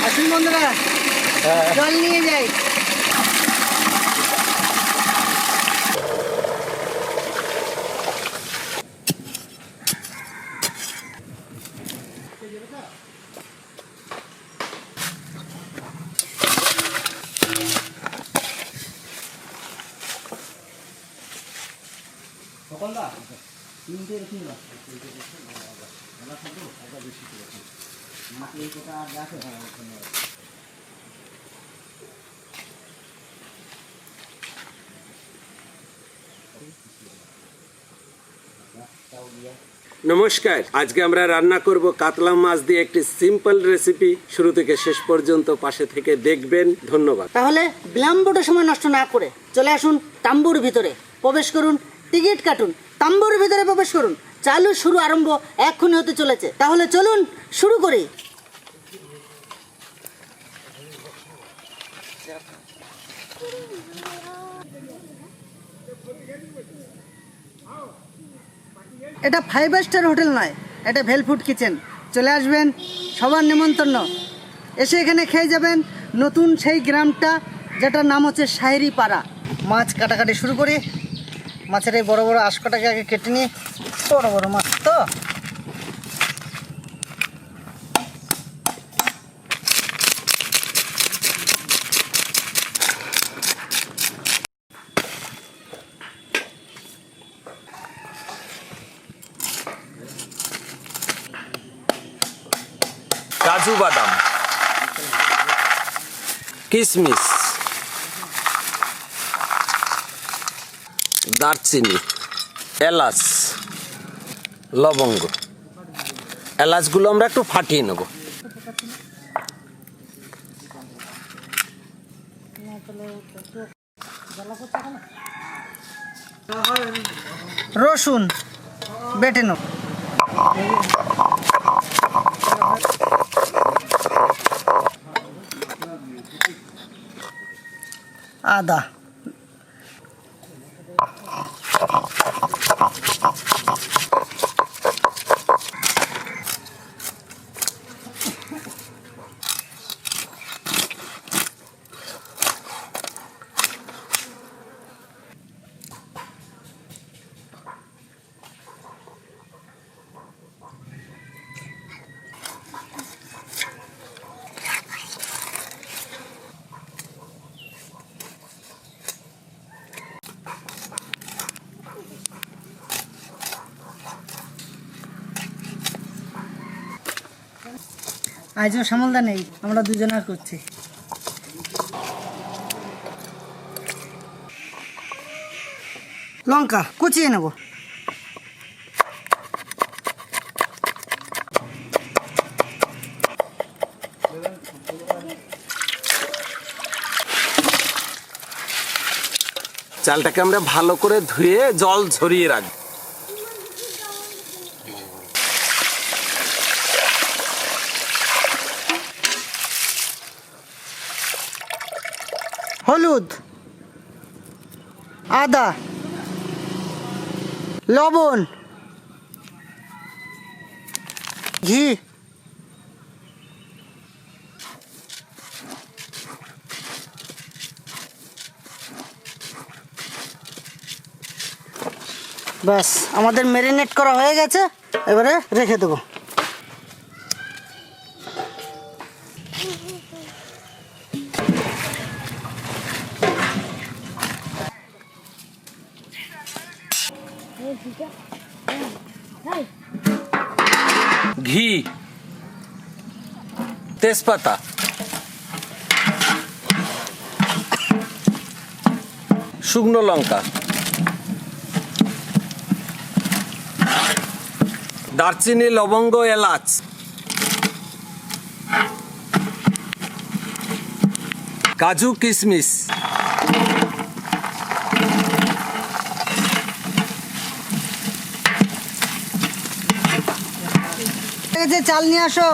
আসুন বন্ধুরা, জল নিয়ে যাই। নমস্কার, আজকে আমরা রান্না করব কাতলা মাছ দিয়ে একটি সিম্পল রেসিপি। শুরু থেকে শেষ পর্যন্ত পাশে থেকে দেখবেন। ধন্যবাদ। তাহলে বিলম্বটা সময় নষ্ট না করে চলে আসুন তাম্বুর ভিতরে, প্রবেশ করুন, টিকিট কাটুন, তাম্বুর ভিতরে প্রবেশ করুন। চালু শুরু আরম্ভ এক্ষুনি হতে চলেছে। তাহলে চলুন শুরু করি। এটা 5 স্টার হোটেল নয়, এটা ভেলফুড কিচেন। চলে আসবেন, সবার নিমন্ত্রণ। এসে এখানে খেয়ে যাবেন নতুন সেই গ্রামটা, যেটার নাম হচ্ছে শাহেরি পাড়া। মাছ কাটাকাটি শুরু করি। মাছের এই বড় বড় আঁশকটাকে আগে কেটে নিই। বড় বড় মাছ তো। কাজু বাদাম, কিশমিশ, দারচিনি, এলাচ, লবঙ্গ। এলাচগুলো আমরা একটু ফাটিয়ে নেব। রসুন বেটে নেব। আদা, আজও সামলদা নেই, আমরা দুজনে করছি। লঙ্কা কুচিয়ে নেব। চালটাকে আমরা ভালো করে ধুয়ে জল ঝরিয়ে রাখবো। হলুদ, আদা, লবণ, ঘি, ব্যাস আমাদের ম্যারিনেট করা হয়ে গেছে। এবারে রেখে দেবো। ঘি, তেজপাতা, শুকনো লঙ্কা, দারচিনি, লবঙ্গ, এলাচ, কাজু, কিশমিশ, চাল নিয়ে আসো।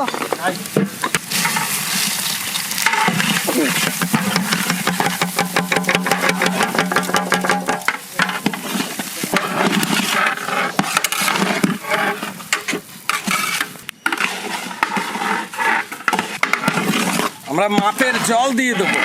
আমরা মাপের জল দিয়ে দেবো।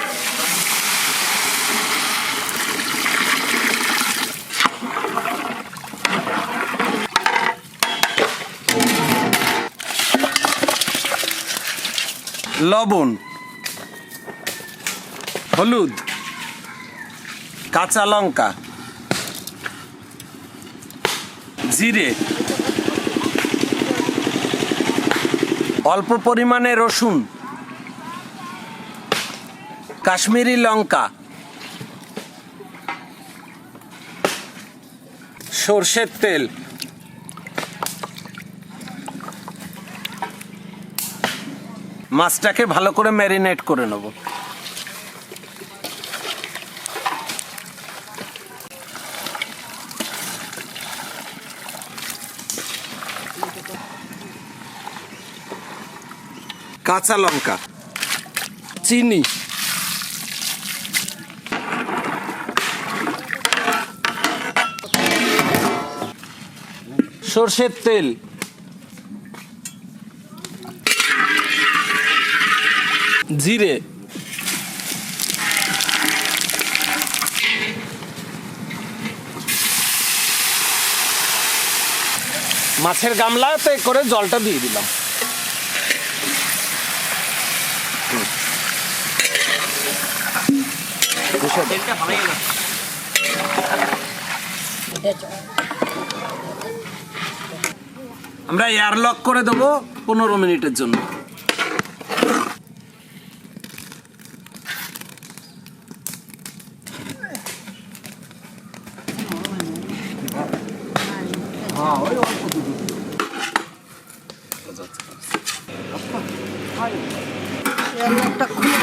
লবণ, হলুদ, কাঁচা লঙ্কা, জিরে, অল্প পরিমাণে রসুন, কাশ্মীরি লঙ্কা, সরষের তেল, মাছটাকে ভালো করে ম্যারিনেট করে নেব। কাঁচা লঙ্কা, চিনি, সরষের তেল, জিরে, মাছের গামলাতে করে জলটা দিয়ে দিলাম। আমরা এয়ারলক করে দেবো 15 মিনিটের জন্য। এয়ারলকটা খুলে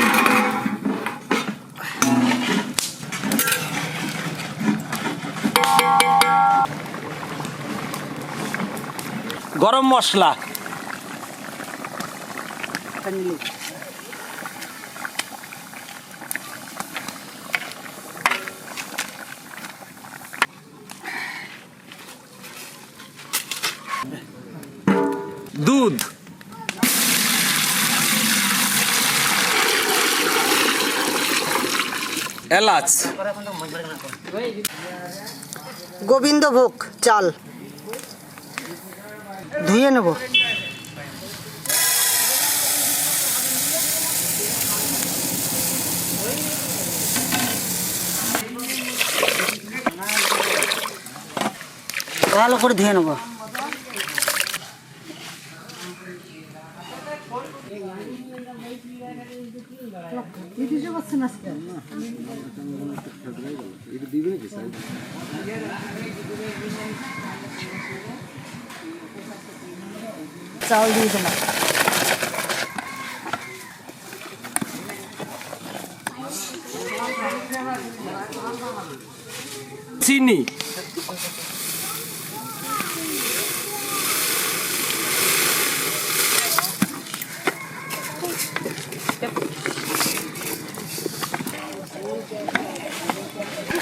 গরম মশলা, দুধ, এলাচ, গোবিন্দভোগ চাল ধুয়ে নেব। ভালো করে ধুয়ে নেব। চাল দিয়ে দিলাম। চিনি,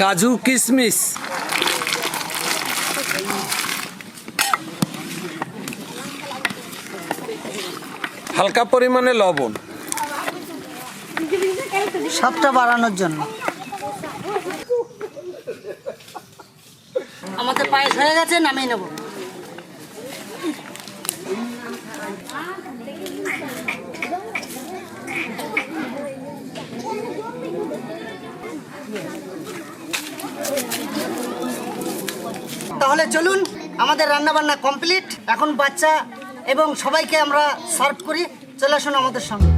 কাজু কিশমিশ, হালকা পরিমাণে লবণ, স্বাদটা বাড়ানোর জন্য। আমাদের পায়েস হয়ে গেছে, নামিয়ে নেব। তাহলে চলুন, আমাদের রান্না বান্না কমপ্লিট। এখন বাচ্চা এবং সবাইকে আমরা সার্ভ করি। চলে আসুন আমাদের সঙ্গে।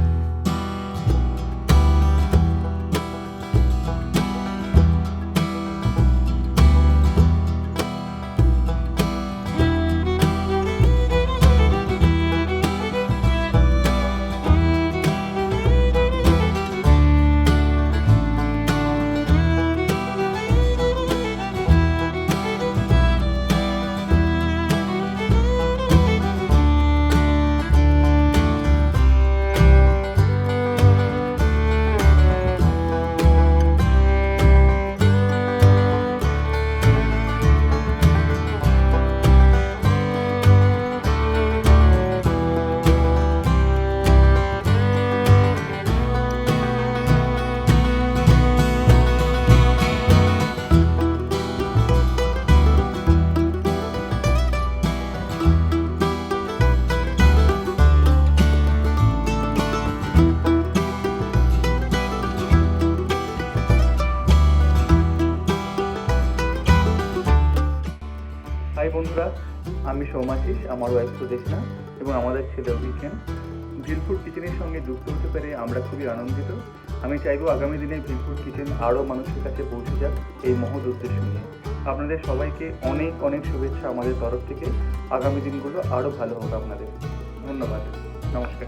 হাই বন্ধুরা, আমি সৌমাশিস, আমার ওয়াইফ সুদেশনা এবং আমাদের ছেলে অভিষেক ভিলফুড কিচেনের সঙ্গে যুক্ত হতে পেরে আমরা খুবই আনন্দিত। আমি চাইবো আগামী দিনে ভিলফুড কিচেন আরও মানুষের কাছে পৌঁছে যাক এই মহৎ উদ্দেশ্য নিয়ে। আপনাদের সবাইকে অনেক অনেক শুভেচ্ছা আমাদের তরফ থেকে। আগামী দিনগুলো আরও ভালো হোক আপনাদের। ধন্যবাদ, নমস্কার।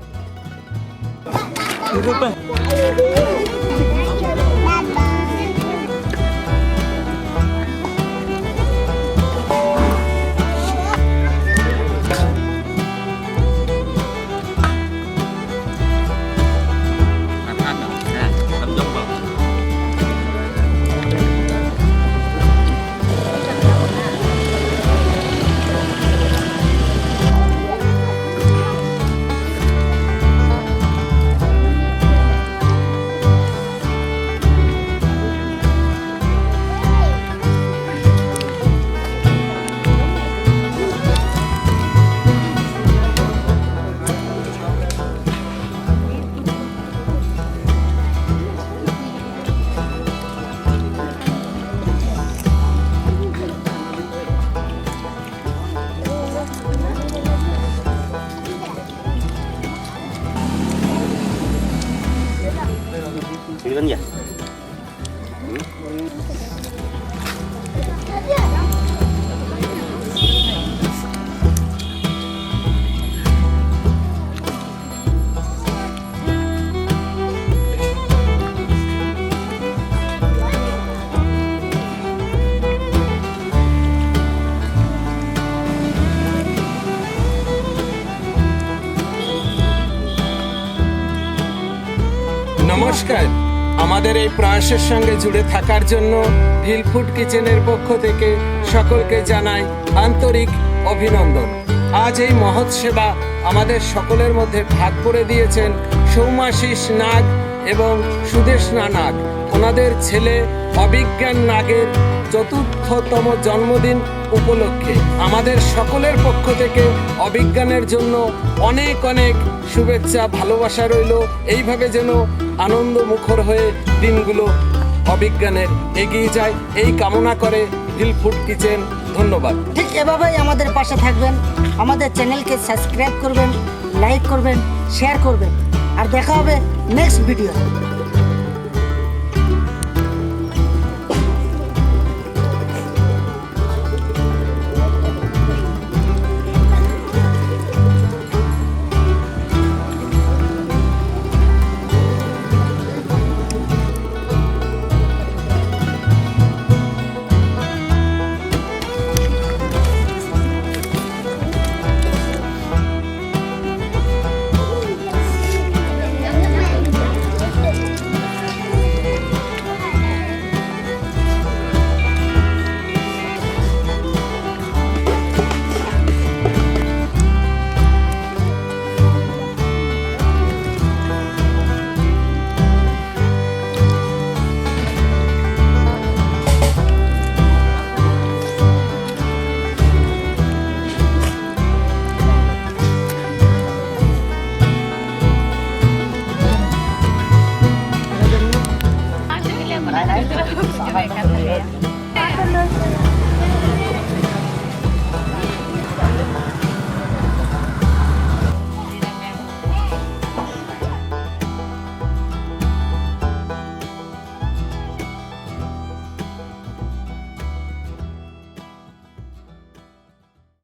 নমস্কার, আমাদের এই প্রয়াসের সঙ্গে জুড়ে থাকার জন্য ভিলফুড কিচেনের পক্ষ থেকে সকলকে জানাই আন্তরিক অভিনন্দন। আজ এই মহৎ সেবা আমাদের সকলের মধ্যে ভাগ করে দিয়েছেন সৌমাশিস নাগ এবং সুদেশনা নাগ। ওনাদের ছেলে অবিজ্ঞান নাগের ৪র্থতম জন্মদিন উপলক্ষে আমাদের সকলের পক্ষ থেকে অবিজ্ঞানের জন্য অনেক অনেক শুভেচ্ছা, ভালোবাসা রইল। এইভাবে যেন আনন্দ মুখর হয়ে দিনগুলো অবিজ্ঞানের এগিয়ে যায়, এই কামনা করে ভিলফুড কিচেন। ধন্যবাদ। ঠিক এভাবেই আমাদের পাশে থাকবেন, আমাদের চ্যানেলকে সাবস্ক্রাইব করবেন, লাইক করবেন, শেয়ার করবেন, আর দেখা হবে নেক্সট ভিডিও।